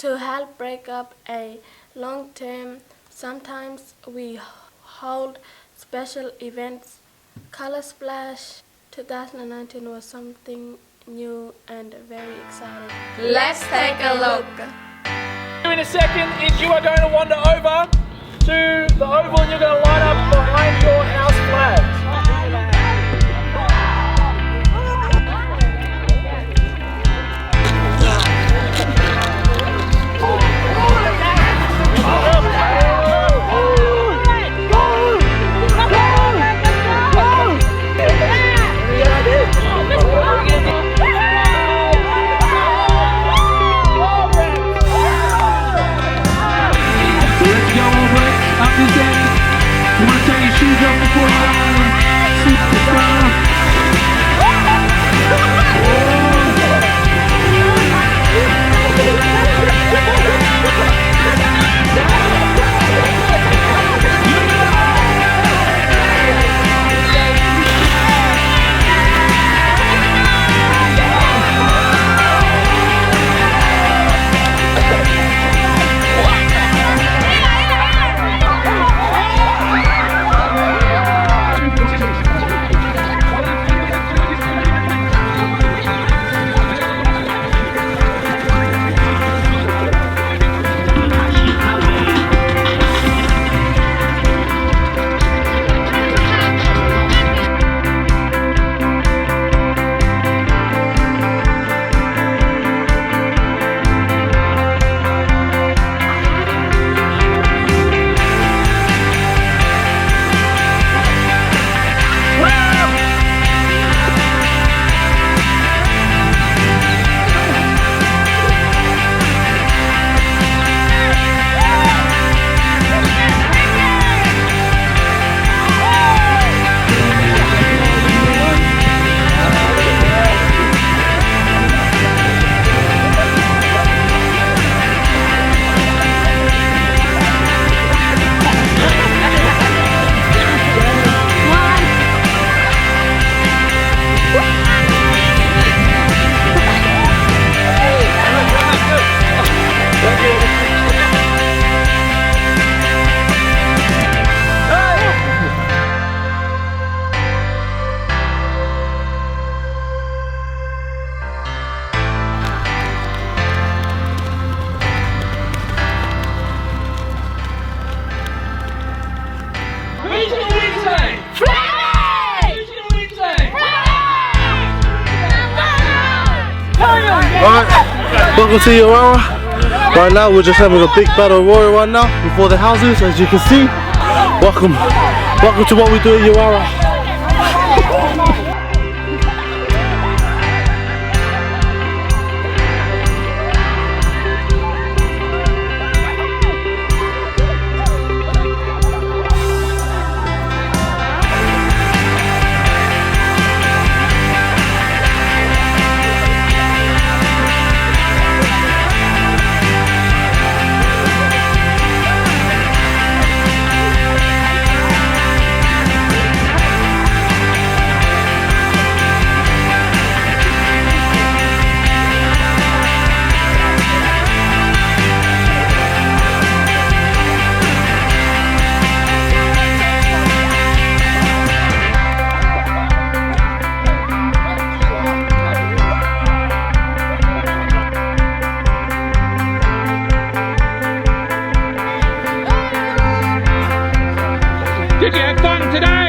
to help break up a long term. Sometimes we hold special events. Color Splash 2019 was something new and very exciting. Let's take a look. In a second is you are going to wander over to the oval and you're going to line up behind your house flags. Alright, welcome to Urara. Right now we're just having a big battle royal right now before the houses, as you can see. Welcome to what we do at Urara. Did you have fun today?